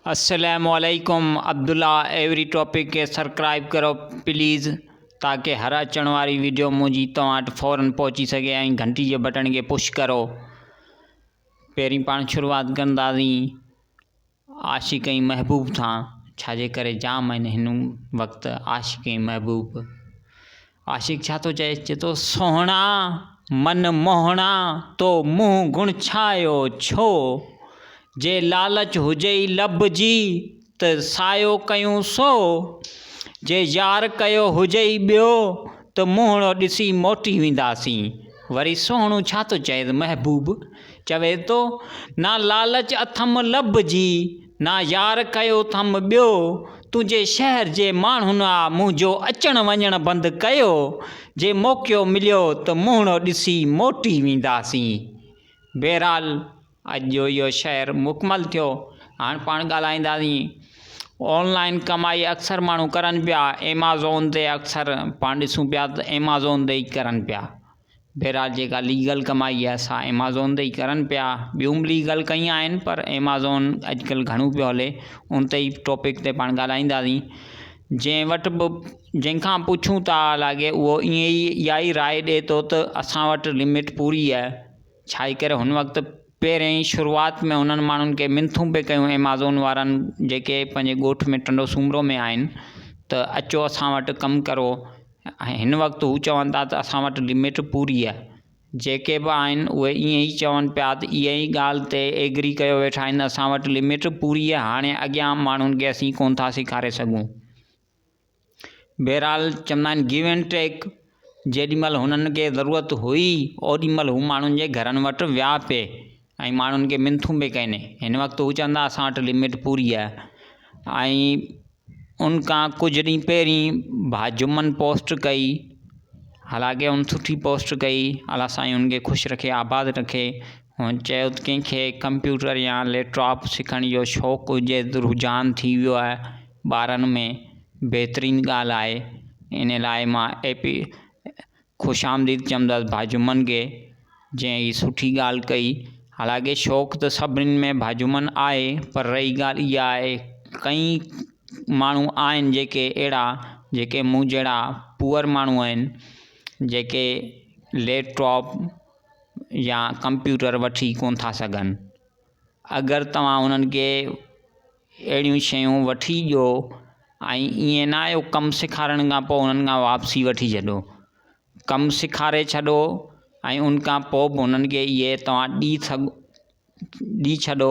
अस्सलामुअलैकुम Abdullah every topic के subscribe करो प्लीज़ ताकि हर अचण वारी वीडियो मुझी तव्हां वटि फ़ौरन पहुची सके ऐं घंटी जे बटन के पुश करो। पहिरीं पाण शुरूआत कंदासीं आशिक़ महबूब था, छाजे करे जाम आहिनि हिन वक़्तु आशिक़ महबूब। आशिक़ छा थो चए, चए थो सोहणा मन मोहणा तो मुंहुं गुण छायो छो, जे लालच हुजई लब जी त सायो कयूं सो, जे यार कयो हुजई ॿियो त मुंहणो ॾिसी मोटी वेंदासीं। वरी सोहणो छा थो चए महबूब, चवे थो ना लालच अथम लब जी ना यार कयो थम ॿियो, तुंहिंजे शहर जे माण्हुनि मुंहिंजो अचण वञण बंदि कयो, जे मौक़ो मिलियो त मुंहणो ॾिसी मोटी वेंदासीं। बहरहाल अॼु जो इहो शेयर मुकमल थियो। हाणे पाण ॻाल्हाईंदासीं ऑनलाइन कमाई अक्सर माण्हू करनि पिया, एमाज़ोन ते अक्सर पाण ॾिसूं पिया त एमाज़ोन ते ई करनि पिया। बहरहाल जेका लीगल कमाई आहे असां एमाज़ोन ते ई करनि पिया, ॿियूं बि लीगल कई आहिनि पर एमाज़ोन अॼुकल्ह घणो पियो हले, उन ते ई टॉपिक ते पाण ॻाल्हाईंदासीं। जंहिं वटि बि जंहिंखां पुछूं था लॻे उहो ईअं ई इहा ई राय ॾिए थो त असां वटि लिमिट पूरी आहे। छा करे हुन वक़्तु पहिरें ई शुरूआत में उन्हनि माण्हुनि खे मिंथूं पे कयूं एमाज़ोन वारनि जेके पंहिंजे ॻोठ में टंडो सूमरो में आहिनि त अचो असां वटि कमु करो। हिन वक़्तु हू चवनि था त असां वटि लिमिट पूरी आहे। जेके बि आहिनि उहे ईअं ई चवनि पिया त इहा ई ॻाल्हि ते एग्री कयो वेठा आहिनि, असां वटि लिमिट पूरी आहे, हाणे अॻियां माण्हुनि खे असीं कोन था सेखारे सघूं। बहरहाल चवंदा आहिनि गिव एंड टेक, जेॾीमहिल हुननि खे ज़रूरत हुई ओॾीमहिल हू माण्हुनि जे घरनि वटि विया पिए ऐं माण्हुनि खे मिंथूं पे कनि। हिन वक़्तु हू चवंदा असां वटि लिमिट पूरी आहे। ऐं उनखां कुझु ॾींहं पहिरीं भाजुमन पोस्ट कई, हालांकि उन सुठी पोस्ट कई, अलाह साईं उनखे ख़ुशि रखे आबाद रखे। हुन चयो त कंहिंखे कंप्यूटर या लैपटॉप सिखण जो शौक़ु हुजे, रुझान थी वियो आहे ॿारनि में, बहितरीनु ॻाल्हि आहे। इन लाइ मां ख़ुशि आमदीद चवंदुसि भाजुमन खे जंहिं ही सुठी ॻाल्हि कई। हालांकि शौक़ु त सभिनीनि में भाजुमन आहे, पर रही ॻाल्हि इहा आहे कई माण्हू आहिनि जेके अहिड़ा जेके मूं जहिड़ा पुअर माण्हू आहिनि, जेके लैपटॉप या कंप्यूटर वठी कोन था सघनि। अगरि तव्हां उन्हनि खे अहिड़ियूं शयूं वठी ॾियो ऐं ईअं न आहे कमु सेखारण खां पोइ उन्हनि खां वापसी वठी छॾो, कमु सेखारे छॾो ऐं उनखां पोइ बि उन्हनि खे इहे तव्हां ॾेई छॾो